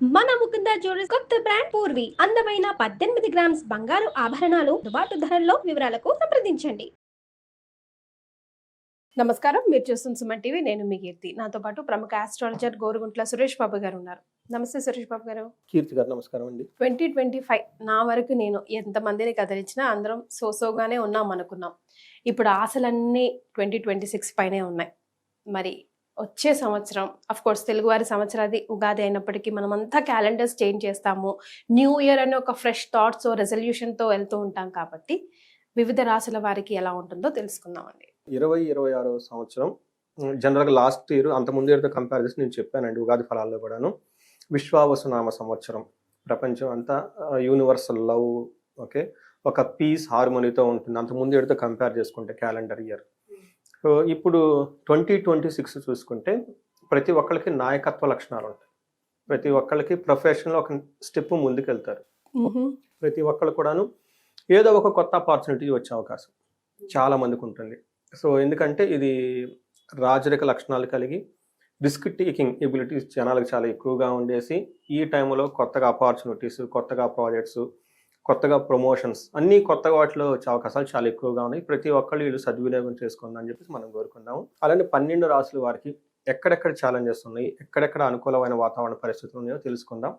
మన ముకుంద జ్యువెలర్స్ కొత్త బ్రాండ్ పూర్వి అందమైన 18 గ్రామ్స్ బంగారు ఆభరణాలు దుబాటు ధరల్లో వివరాలకు సంప్రదించండి. నమస్కారం, మీరు చూస్తున్న సుమన్ టీవీ. నేను మీ కీర్తి. నాతో పాటు ప్రముఖ ఆస్ట్రాలజర్ గోరుగుంట్ల సురేష్ బాబు గారు ఉన్నారు. నమస్తే సురేష్ బాబు గారు. కీర్తి గారు నమస్కారం అండి. 2025 నా వరకు నేను ఎంతమందిని కదిలించినా అందరం సోసోగానే ఉన్నాం అనుకున్నాం. ఇప్పుడు ఆశలన్నీ 2026 పైనే ఉన్నాయి. మరి వచ్చే సంవత్సరం అఫ్ కోర్స్ తెలుగువారి సంవత్సరాది ఉగాది అయినప్పటికీ మనమంతా క్యాలెండర్స్ చేంజ్ చేస్తాము. న్యూ ఇయర్ అనే ఒక ఫ్రెష్ థాట్స్ రెజల్యూషన్తో వెళ్తూ ఉంటాం కాబట్టి వివిధ రాశుల వారికి ఎలా ఉంటుందో తెలుసుకుందామండి. 2026 సంవత్సరం జనరల్గా లాస్ట్ ఇయర్ అంతకుముందు ఇయర్తో కంపేర్ చేసి నేను చెప్పానండి ఉగాది ఫలాల్లో కూడాను. విశ్వావసునామ సంవత్సరం, ప్రపంచం అంతా యూనివర్సల్ లవ్, ఓకే, ఒక పీస్ హార్మోనీతో ఉంటుంది అంతకుముందు ఇయర్తో కంపేర్ చేసుకుంటే క్యాలెండర్ ఇయర్. సో ఇప్పుడు 2026 చూసుకుంటే ప్రతి ఒక్కరికి నాయకత్వ లక్షణాలు ఉంటాయి. ప్రతి ఒక్కరికి ప్రొఫెషన్లో ఒక స్టెప్ ముందుకు వెళ్తారు. ప్రతి ఒక్కరు కూడాను ఏదో ఒక కొత్త ఆపర్చునిటీ వచ్చే అవకాశం చాలా మందికి ఉంటుంది. సో ఎందుకంటే ఇది రాజరిక లక్షణాలు కలిగి రిస్క్ టేకింగ్ ఎబిలిటీస్ జనాలకు చాలా ఎక్కువగా ఉండేసి ఈ టైంలో కొత్తగా ఆపర్చునిటీస్, కొత్తగా ప్రాజెక్ట్స్, కొత్తగా ప్రమోషన్స్ అన్నీ కొత్తగా వాటిలో వచ్చే అవకాశాలు చాలా ఎక్కువగా ఉన్నాయి. ప్రతి ఒక్కళ్ళు వీళ్ళు సద్వినియోగం చేసుకుందని చెప్పేసి మనం కోరుకుందాము. అలానే 12 రాశుల వారికి ఎక్కడెక్కడ ఛాలెంజెస్ ఉన్నాయి, ఎక్కడెక్కడ అనుకూలమైన వాతావరణ పరిస్థితులు ఉన్నాయో తెలుసుకుందాం.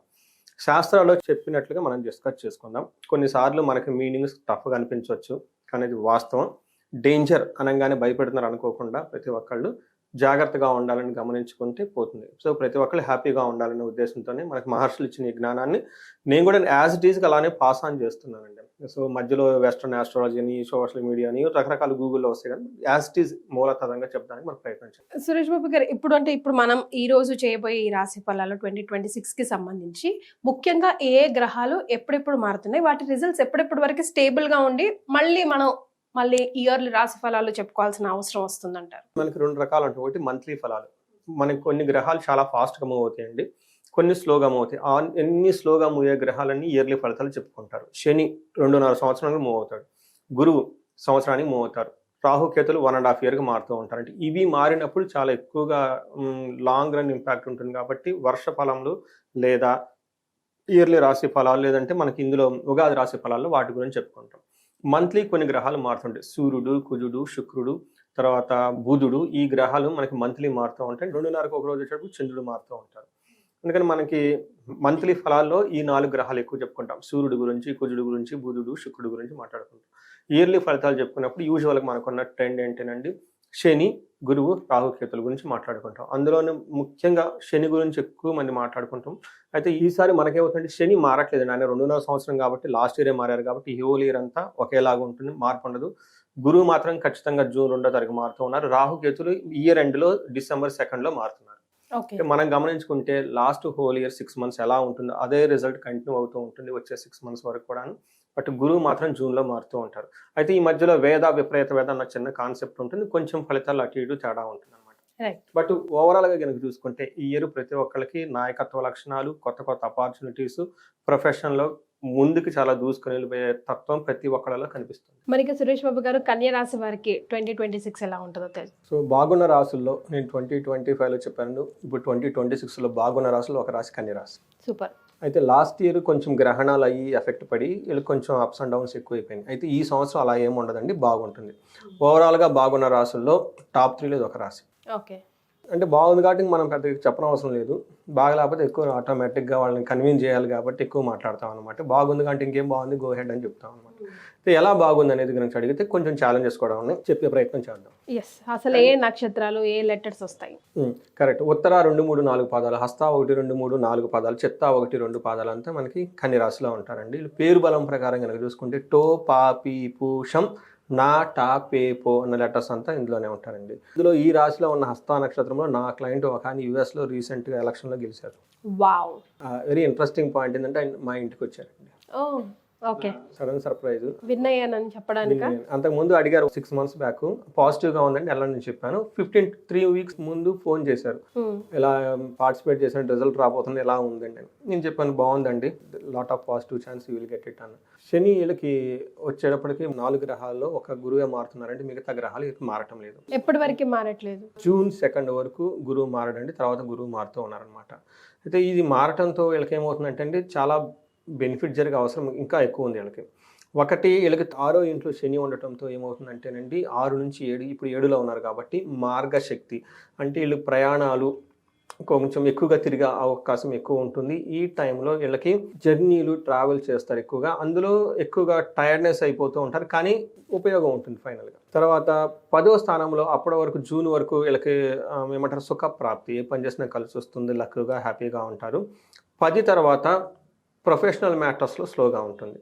శాస్త్రాల్లో చెప్పినట్లుగా మనం డిస్కస్ చేసుకుందాం. కొన్నిసార్లు మనకి మీనింగ్స్ టఫ్గా అనిపించవచ్చు, కానీ ఇది వాస్తవం. డేంజర్ అనగానే భయపెడుతున్నారు అనుకోకుండా ప్రతి ఒక్కళ్ళు జాగ్రత్తగా ఉండాలని గమనించుకుంటే పోతుంది. సో ప్రతి ఒక్కళ్ళు హ్యాపీగా ఉండాలనే ఉద్దేశంతోనే మనకి మహర్షులు ఇచ్చిన ఈ జ్ఞానాన్ని నేను కూడా యాజ్ ఇట్ ఈస్గా అలానే పాస్ ఆన్ చేస్తున్నానండి. సో మధ్యలో వెస్ట్రన్ ఆస్ట్రాలజీ అని, సోషల్ మీడియా అని రకరకాల గూగుల్లో వస్తాయి, కానీ యాజ్ ఇట్ ఈస్ మూలతరంగా చెప్పడానికి మనం ప్రయత్నించాం. సురేష్ బాబు గారు, ఇప్పుడు మనం ఈ రోజు చేయబోయే ఈ రాశి ఫలాలు 2026కి సంబంధించి ముఖ్యంగా ఏ గ్రహాలు ఎప్పుడెప్పుడు మారుతున్నాయి, వాటి రిజల్ట్స్ ఎప్పుడెప్పుడు వరకు స్టేబుల్గా ఉండి మళ్ళీ ఇయర్లీ రాశి ఫలాలు చెప్పుకోవాల్సిన అవసరం వస్తుందంటారు? మనకి 2 రకాలు ఉంటాయి. ఒకటి మంత్లీ ఫలాలు. మనకి కొన్ని గ్రహాలు చాలా ఫాస్ట్గా మూవ్ అవుతాయండి, కొన్ని స్లోగా మూవ్ అవుతాయి. ఎన్ని స్లోగా మూవ్ అయ్యే గ్రహాలన్నీ ఇయర్లీ ఫలితాలు చెప్పుకుంటారు. శని 2.5 సంవత్సరానికి మూవ్ అవుతాడు, గురువు సంవత్సరానికి మూవ్ అవుతారు, రాహుకేతులు 1.5 ఇయర్కి మారుతూ ఉంటారు. అంటే ఇవి మారినప్పుడు చాలా ఎక్కువగా లాంగ్ రన్ ఇంపాక్ట్ ఉంటుంది. కాబట్టి వర్ష ఫలములు లేదా ఇయర్లీ రాశి ఫలాలు, లేదంటే మనకి ఇందులో ఉగాది రాశి ఫలాల్లో వాటి గురించి చెప్పుకుంటాం. మంత్లీ కొన్ని గ్రహాలు మారుతుంటాయి. సూర్యుడు, కుజుడు, శుక్రుడు, తర్వాత బుధుడు, ఈ గ్రహాలు మనకి మంత్లీ మారుతూ ఉంటాయి. 2.5కి ఒక రోజు వచ్చేటప్పుడు చంద్రుడు మారుతూ ఉంటారు. అందుకని మనకి మంత్లీ ఫలాల్లో ఈ 4 గ్రహాలు ఎక్కువ చెప్పుకుంటాం. సూర్యుడు గురించి, కుజుడు గురించి, బుధుడు, శుక్రుడు గురించి మాట్లాడుకుంటాం. ఇయర్లీ ఫలితాలు చెప్పుకున్నప్పుడు యూజువల్గా మనకున్న ట్రెండ్ ఏంటంటే శని, గురువు, రాహుకేతుల గురించి మాట్లాడుకుంటాం. అందులోనే ముఖ్యంగా శని గురించి ఎక్కువ మంది మాట్లాడుకుంటాం. అయితే ఈసారి మనకేమవుతుందంటే శని మారట్లేదు. ఆయన 2.5 సంవత్సరం కాబట్టి లాస్ట్ ఇయరే మారారు కాబట్టి ఈ హోల్ ఇయర్ అంతా ఒకేలాగా ఉంటుంది, మార్పు ఉండదు. గురువు మాత్రం ఖచ్చితంగా జూన్ 2వ తారీఖు మారుతూ ఉన్నారు. రాహుకేతులు ఇయర్ ఎండ్లో డిసెంబర్ 2nd మారుతున్నారు. మనం గమనించుకుంటే లాస్ట్ హోల్ ఇయర్ 6 months ఎలా ఉంటుందో అదే రిజల్ట్ కంటిన్యూ అవుతూ ఉంటుంది వచ్చే 6 months వరకు కూడాను. బట్ గురువు మాత్రం జూన్లో మారుతూ ఉంటారు. అయితే ఈ మధ్యలో విపరీత వేద అన్న చిన్న కాన్సెప్ట్ ఉంటుంది, కొంచెం ఫలితాలు అటు ఇటు తేడా ఉంటుంది అనమాట. బట్ ఓవరాల్గా కనుక చూసుకుంటే ఈ ఇయర్ ప్రతి ఒక్కరికి నాయకత్వ లక్షణాలు, కొత్త కొత్త ఆపర్చునిటీస్, ప్రొఫెషన్లో ముందుకు చాలా దూసుకొని వెళ్ళిపోయే తత్వం ప్రతి ఒక్కళ్ళలో కనిపిస్తుంది. మరి సురేష్ బాబు గారు, కన్యా రాశి వారికి 2026 ఎలా ఉంటుందో తెలుసు. సో బాగున్న రాశుల్లో నేను 2025లో చెప్పాను. ఇప్పుడు 2026లో బాగున్న రాశుల్లో ఒక రాశి కన్యా రాశి. సూపర్. అయితే లాస్ట్ ఇయర్ కొంచెం గ్రహణాలు అయ్యి ఎఫెక్ట్ పడి వీళ్ళు కొంచెం అప్స్ అండ్ డౌన్స్ ఎక్కువైపోయినాయి. అయితే ఈ సంవత్సరం అలా ఏమి ఉండదండి, బాగుంటుంది. ఓవరాల్గా బాగున్న రాశుల్లో టాప్ 3లో ఒక రాశి. ఓకే, అంటే బాగుంది కాబట్టి మనం పెద్దగా చెప్పనవసరం లేదు. బాగా లేకపోతే ఎక్కువ ఆటోమేటిక్గా వాళ్ళని కన్విన్స్ చేయాలి కాబట్టి ఎక్కువ మాట్లాడతాం అనమాట. బాగుంది కాబట్టి ఇంకేం బాగుంది, గో హెడ్ అని చెప్తాం అనమాట. ఎలా బాగుంది అనేది గురించి అడిగితే కొంచెం ఛాలెంజెస్ కూడా ఉన్నాయి, చెప్పే ప్రయత్నం చేద్దాం. అసలు ఏ నక్షత్రాలు, ఏ లెటర్స్ వస్తాయి? కరెక్ట్. ఉత్తర 2, 3, 4 పాదాలు, హస్త 1, 2, 3, 4 పాదాలు, చిత్త 1, 2 పాదాలు అంతా మనకి కన్య రాశిలో ఉంటారండి. వీళ్ళు పేరు బలం ప్రకారం కనుక చూసుకుంటే టో, పా, పీ, పూషం, నా, టా, పే, పో అన్న లెటర్స్ అంతా ఇందులోనే ఉంటారండి. ఇందులో ఈ రాశిలో ఉన్న హస్త నక్షత్రంలో నా క్లయింట్ ఒక ఆయన యూఎస్లో రీసెంట్గా ఎలక్షన్లో గెలిచారు. వావ్, వెరీ ఇంట్రెస్టింగ్ పాయింట్ ఏంటంటే ఆయన మా ఇంటికి వచ్చారండి. ఓకే. Sudden surprise. విన్ అయ్యానని చెప్పడానిక? అంతకుముందు అడిగారు 6 months బ్యాక్, పాజిటివ్గా ఉందండి వెళ్ళండి చెప్పాను. 3 weeks ముందు ఫోన్ చేశారు, ఇలా పార్టిసిపేట్ చేసిన రిజల్ట్ రాబోతుంది, ఎలా ఉందండి అని. నేను చెప్పాను బాగుందండి, lot of positive chance you will get it అన్న. శని వీళ్ళకి వచ్చేటప్పటికి 4 గ్రహాల్లో ఒక గురువే మారుతున్నారండి, మిగతా గ్రహాలు మారటం లేదు. ఎప్పటి వరకు మారట్లేదు? June 2 వరకు గురువు మారడండి, తర్వాత గురువు మారుతూ ఉన్నారనమాట. అయితే ఇది మారటంతో వీళ్ళకి ఏమవుతుందంటే అండి, చాలా బెనిఫిట్ జరిగే అవసరం ఇంకా ఎక్కువ ఉంది వీళ్ళకి. ఒకటి, వీళ్ళకి 6వ ఇంట్లో శని ఉండటంతో ఏమవుతుందంటేనండి 6 నుంచి 7, ఇప్పుడు 7లో ఉన్నారు కాబట్టి మార్గశక్తి అంటే వీళ్ళు ప్రయాణాలు కొంచెం ఎక్కువగా తిరిగే అవకాశం ఎక్కువ ఉంటుంది. ఈ టైంలో వీళ్ళకి జర్నీలు ట్రావెల్ చేస్తారు ఎక్కువగా, అందులో ఎక్కువగా టైర్డ్నెస్ అయిపోతూ ఉంటారు, కానీ ఉపయోగం ఉంటుంది ఫైనల్గా. తర్వాత 10వ స్థానంలో అప్పటి వరకు జూన్ వరకు వీళ్ళకి ఏమంటారు సుఖ ప్రాప్తి, ఏ పని చేసినా కలిసి వస్తుంది, లక్గా హ్యాపీగా ఉంటారు. 10 తర్వాత ప్రొఫెషనల్ మ్యాటర్స్లో స్లోగా ఉంటుంది,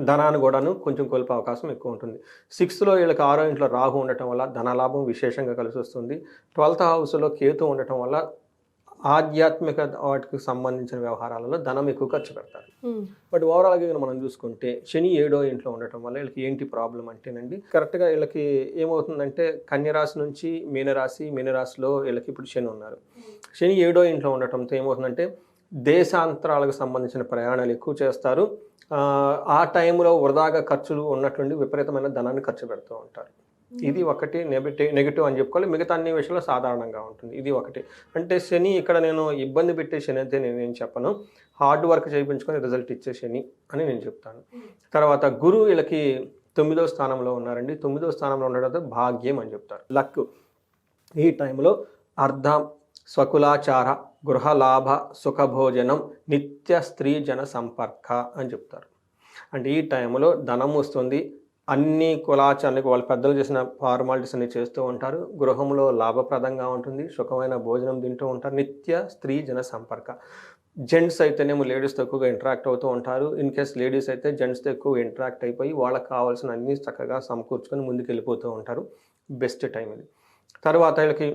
ధనాన్ని కూడాను కొంచెం కోల్పే అవకాశం ఎక్కువ ఉంటుంది. 6లో వీళ్ళకి 6వ ఇంట్లో రాహు ఉండటం వల్ల ధనలాభం విశేషంగా కలిసి వస్తుంది. 12th హౌస్లో కేతు ఉండటం వల్ల ఆధ్యాత్మిక వాటికి సంబంధించిన వ్యవహారాలలో ధనం ఎక్కువ ఖర్చు పెడతారు. బట్ ఓవరాల్గా మనం చూసుకుంటే శని 7వ ఇంట్లో ఉండటం వల్ల వీళ్ళకి ఏంటి ప్రాబ్లం అంటేనండి, కరెక్ట్గా వీళ్ళకి ఏమవుతుందంటే కన్యరాశి నుంచి మీనరాశిలో వీళ్ళకి ఇప్పుడు శని ఉన్నారు. శని 7వ ఇంట్లో ఉండటంతో ఏమవుతుందంటే దేశాంతరాలకు సంబంధించిన ప్రయాణాలు ఎక్కువ చేస్తారు. ఆ టైంలో వృధాగా ఖర్చులు ఉన్నట్లుండి విపరీతమైన ధనాన్ని ఖర్చు పెడుతూ ఉంటారు. ఇది ఒకటి నెగిటివ్ అని చెప్పుకోవాలి. మిగతా అన్ని విషయాల్లో సాధారణంగా ఉంటుంది. ఇది ఒకటి. అంటే శని ఇక్కడ నేను ఇబ్బంది పెట్టే శని అయితే నేను చెప్పను, హార్డ్ వర్క్ చేయించుకొని రిజల్ట్ ఇచ్చే శని అని నేను చెప్తాను. తర్వాత గురువు వీళ్ళకి 9వ స్థానంలో ఉన్నారండి. 9వ స్థానంలో ఉండడం భాగ్యం అని చెప్తారు, లక్. ఈ టైంలో అర్ధం, స్వకులాచార, గృహలాభ, సుఖభోజనం, నిత్య స్త్రీ జన సంపర్క అని చెప్తారు. అంటే ఈ టైంలో ధనం వస్తుంది, అన్ని కులాచారానికి వాళ్ళ పెద్దలు చేసిన ఫార్మాలిటీస్ అన్ని చేస్తూ ఉంటారు, గృహంలో లాభప్రదంగా ఉంటుంది, సుఖమైన భోజనం తింటూ ఉంటారు, నిత్య స్త్రీ జన సంపర్క. జెంట్స్ అయితేనేమో లేడీస్తో ఎక్కువగా ఇంటరాక్ట్ అవుతూ ఉంటారు, ఇన్ కేస్ లేడీస్ అయితే జెంట్స్తో ఎక్కువ ఇంటరాక్ట్ అయిపోయి వాళ్ళకి కావాల్సిన అన్ని చక్కగా సమకూర్చుకొని ముందుకు వెళ్ళిపోతూ ఉంటారు. బెస్ట్ టైం ఇది. తర్వాత వీళ్ళకి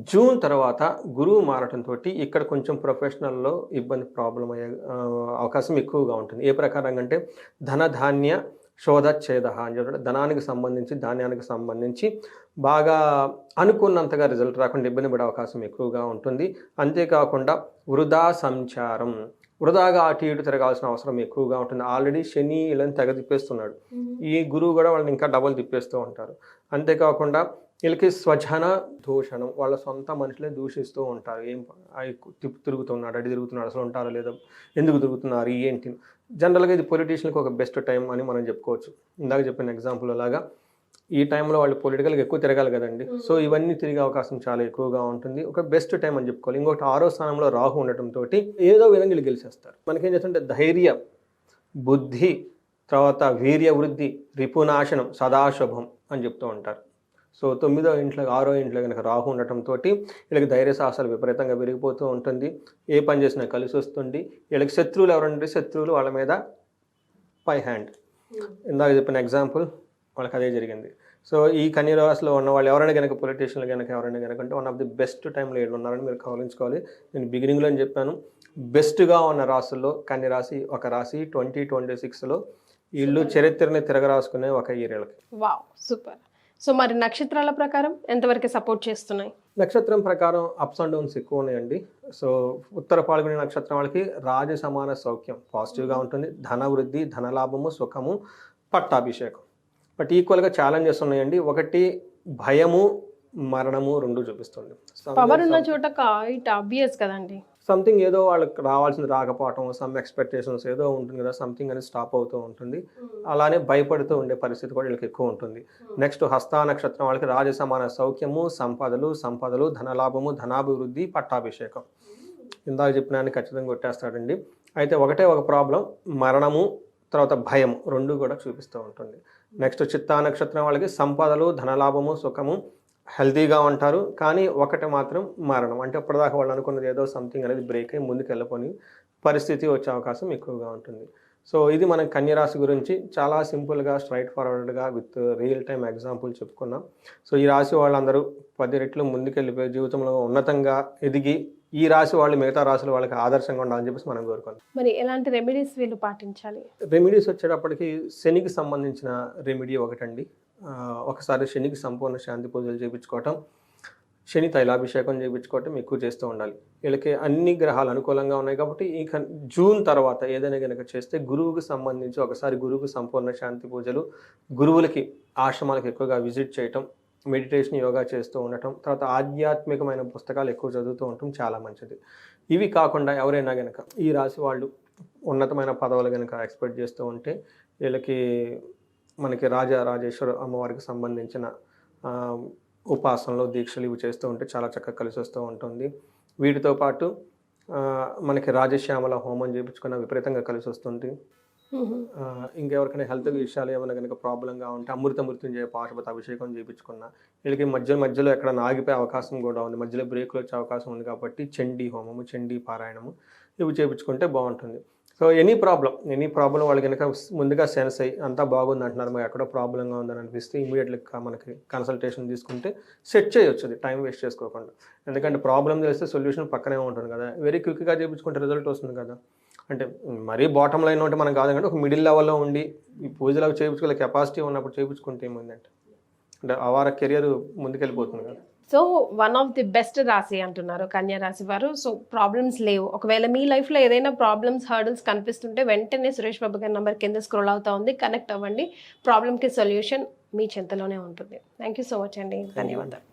జూన్ తర్వాత గురువు మారటంతో ఇక్కడ కొంచెం ప్రొఫెషనల్లో ప్రాబ్లం అయ్యే అవకాశం ఎక్కువగా ఉంటుంది. ఏ ప్రకారంగా అంటే ధనధాన్య శోధచ్ఛేద అని చెప్పి ధనానికి సంబంధించి ధాన్యానికి సంబంధించి బాగా అనుకున్నంతగా రిజల్ట్ రాకుండా ఇబ్బంది పడే అవకాశం ఎక్కువగా ఉంటుంది. అంతేకాకుండా వృధా సంచారం, వృధాగా అటు ఇటు తిరగాల్సిన అవసరం ఎక్కువగా ఉంటుంది. ఆల్రెడీ శని వీళ్ళని తెగ తిప్పేస్తున్నాడు, ఈ గురువు కూడా వాళ్ళని ఇంకా డబల్ తిప్పేస్తూ ఉంటారు. అంతేకాకుండా వీళ్ళకి స్వజన దూషణం, వాళ్ళ సొంత మనుషులే దూషిస్తూ ఉంటారు. ఏం తిరుగుతున్నాడు, అడి తిరుగుతున్నాడు, అసలు ఉంటారో లేదో, ఎందుకు తిరుగుతున్నారు, ఏంటి. జనరల్గా ఇది పొలిటీషియన్కి ఒక బెస్ట్ టైం అని మనం చెప్పుకోవచ్చు. ఇందాక చెప్పిన ఎగ్జాంపుల్ లాగా ఈ టైంలో వాళ్ళు పొలిటికల్గా ఎక్కువ తిరగాలి కదండి, సో ఇవన్నీ తిరిగే అవకాశం చాలా ఎక్కువగా ఉంటుంది. ఒక బెస్ట్ టైం అని చెప్పుకోవాలి. ఇంకొకటి 6వ స్థానంలో రాహు ఉండటంతో ఏదో విధంగా వీళ్ళు గెలిచేస్తారు. మనకేం చేస్తుంటే ధైర్యం, బుద్ధి, తర్వాత వీర్య వృద్ధి, రిపునాశనం, సదాశుభం అని చెప్తూ ఉంటారు. సో 9వ ఇంట్లో 6వ ఇంట్లో కనుక రాహు ఉండటంతో వీళ్ళకి ధైర్య సాహసాలు విపరీతంగా పెరిగిపోతూ ఉంటుంది, ఏ పని చేసినా కలిసి వస్తుంది. వీళ్ళకి శత్రువులు ఎవరంటే శత్రువులు వాళ్ళ మీద పై హ్యాండ్. ఇందాక చెప్పిన ఎగ్జాంపుల్ వాళ్ళకి అదే జరిగింది. సో ఈ కన్యరాశిలో ఉన్న వాళ్ళు ఎవరైనా కనుక పొలిటీషియన్లు కనుక ఎవరైనా కనుక అంటే వన్ ఆఫ్ ది బెస్ట్ టైంలో వీళ్ళు ఉన్నారని మీరు గమనించుకోవాలి. నేను బిగినింగ్లో చెప్పాను, బెస్ట్గా ఉన్న రాశుల్లో కన్యరాశి ఒక రాశి. 2026లో వీళ్ళు చరిత్రని తిరగరాసుకునే ఒక ఇయర్ వీళ్ళకి. Wow, super. సో మరి నక్షత్రాల ప్రకారం ఎంతవరకు సపోర్ట్ చేస్తున్నాయి? నక్షత్రం ప్రకారం అప్స్ అండ్ డౌన్స్ ఎక్కువ ఉన్నాయండి. సో ఉత్తర పాల్గొనే నక్షత్రం వాళ్ళకి రాజ సమాన సౌఖ్యం పాజిటివ్గా ఉంటుంది, ధన వృద్ధి, ధనలాభము, సుఖము, పట్టాభిషేకం. బట్ ఈక్వల్గా ఛాలెంజెస్ ఉన్నాయండి. ఒకటి భయము, మరణము రెండు చూపిస్తుంది. పవర్ ఉన్న చోట ఇట్ ఆబ్వియస్ కదండి, సంథింగ్ ఏదో వాళ్ళకి రావాల్సింది రాకపోవటం, సమ్ ఎక్స్పెక్టేషన్స్ ఏదో ఉంటుంది కదా, సంథింగ్ అనేది స్టాప్ అవుతూ ఉంటుంది. అలానే భయపడుతూ ఉండే పరిస్థితి కూడా వీళ్ళకి ఎక్కువ ఉంటుంది. నెక్స్ట్ హస్త నక్షత్రం వాళ్ళకి రాజ సమాన సౌఖ్యము, సంపదలు, ధనలాభము, ధనాభివృద్ధి, పట్టాభిషేకం. ఇందాక చెప్పినాన్ని ఖచ్చితంగా కొట్టేస్తాడండి. అయితే ఒకటే ఒక ప్రాబ్లం, మరణము తర్వాత భయం రెండు కూడా చూపిస్తూ ఉంటుంది. నెక్స్ట్ చిత్తా నక్షత్రం వాళ్ళకి సంపదలు, ధనలాభము, సుఖము, హెల్తీగా ఉంటారు. కానీ ఒకటి మాత్రం మరణం, అంటే అప్పటిదాకా వాళ్ళు అనుకున్నది ఏదో సంథింగ్ అనేది బ్రేక్ అయ్యి ముందుకు వెళ్ళిపోని పరిస్థితి వచ్చే అవకాశం ఎక్కువగా ఉంటుంది. సో ఇది మనం కన్యరాశి గురించి చాలా సింపుల్గా స్ట్రైట్ ఫార్వర్డ్గా విత్ రియల్ టైం ఎగ్జాంపుల్ చెప్పుకున్నాం. సో ఈ రాశి వాళ్ళందరూ 10 రెట్లు ముందుకెళ్ళిపోయి జీవితంలో ఉన్నతంగా ఎదిగి ఈ రాశి వాళ్ళు మిగతా రాశుల వాళ్ళకి ఆదర్శంగా ఉండాలని చెప్పేసి మనం కోరుకుందాం. మరి ఎలాంటి రెమెడీస్ వీళ్ళు పాటించాలి? రెమెడీస్ వచ్చేటప్పటికి శనికి సంబంధించిన రెమెడీ ఒకటండి. ఒకసారి శనికి సంపూర్ణ శాంతి పూజలు చేయించుకోవటం, శని తైలాభిషేకం చేయించుకోవటం ఎక్కువ చేస్తూ ఉండాలి. వీళ్ళకి అన్ని గ్రహాలు అనుకూలంగా ఉన్నాయి కాబట్టి ఇక జూన్ తర్వాత ఏదైనా కనుక చేస్తే గురువుకి సంబంధించి ఒకసారి గురువుకి సంపూర్ణ శాంతి పూజలు, గురువులకి ఆశ్రమాలకు ఎక్కువగా విజిట్ చేయటం, మెడిటేషన్ యోగా చేస్తూ ఉండటం, తర్వాత ఆధ్యాత్మికమైన పుస్తకాలు ఎక్కువ చదువుతూ ఉండటం చాలా మంచిది. ఇవి కాకుండా ఎవరైనా కనుక ఈ రాశి వాళ్ళు ఉన్నతమైన పదవులు కనుక ఎక్స్పెక్ట్ చేస్తూ ఉంటే వీళ్ళకి మనకి రాజరాజేశ్వర అమ్మవారికి సంబంధించిన ఉపాసనలు, దీక్షలు ఇవి చేస్తూ ఉంటే చాలా చక్కగా కలిసి వస్తూ ఉంటుంది. వీటితో పాటు మనకి రాజశ్యామల హోమం చేయించుకున్న విపరీతంగా కలిసి వస్తుంది. ఇంకెవరికైనా హెల్త్ విషయాలు ఏమైనా కనుక ప్రాబ్లంగా ఉంటే అమృత మృత్యుంజయ పాశుపత అభిషేకం చేయించుకున్న వీళ్ళకి మధ్యలో ఎక్కడ ఆగిపోయే అవకాశం కూడా ఉంది, మధ్యలో బ్రేక్లు వచ్చే అవకాశం ఉంది కాబట్టి చండీ హోమము, చండీ పారాయణము ఇవి చేయించుకుంటే బాగుంటుంది. సో ఎనీ ప్రాబ్లం వాళ్ళు కనుక ముందుగా సెన్స్ అయ్యి అంతా బాగుంది అంటున్నారు, మరి ఎక్కడో ప్రాబ్లంగా ఉందని అనిపిస్తే ఇమీడియట్గా మనకి కన్సల్టేషన్ తీసుకుంటే సెట్ చేయొచ్చు, అది టైం వేస్ట్ చేసుకోకుండా. ఎందుకంటే ప్రాబ్లం తెలిస్తే సొల్యూషన్ పక్కనే ఉంటుంది కదా, వెరీ క్విక్గా చేయించుకుంటే రిజల్ట్ వస్తుంది కదా. అంటే మరీ బాటమ్ లైన్ ఉంటే మనం కాదు, అంటే ఒక మిడిల్ లెవెల్లో ఉండి ఈ పూజలు అవి చేయించుకోలే కెపాసిటీ ఉన్నప్పుడు చేయించుకుంటే ఏముందంటే అంటే అవార కెరియర్ ముందుకెళ్ళిపోతుంది కదా. So one of the best రాశి అంటున్నారు కన్యా రాశి వారు. సో ప్రాబ్లమ్స్ లేవు. ఒకవేళ మీ లైఫ్లో ఏదైనా ప్రాబ్లమ్స్, హర్డల్స్ కనిపిస్తుంటే వెంటనే సురేష్ బాబు గారి నెంబర్ కింద స్క్రోల్ అవుతా ఉంది, కనెక్ట్ అవ్వండి. ప్రాబ్లమ్కి సొల్యూషన్ మీ చెంతలోనే ఉంటుంది. థ్యాంక్ యూ సో మచ్ అండి, ధన్యవాదాలు.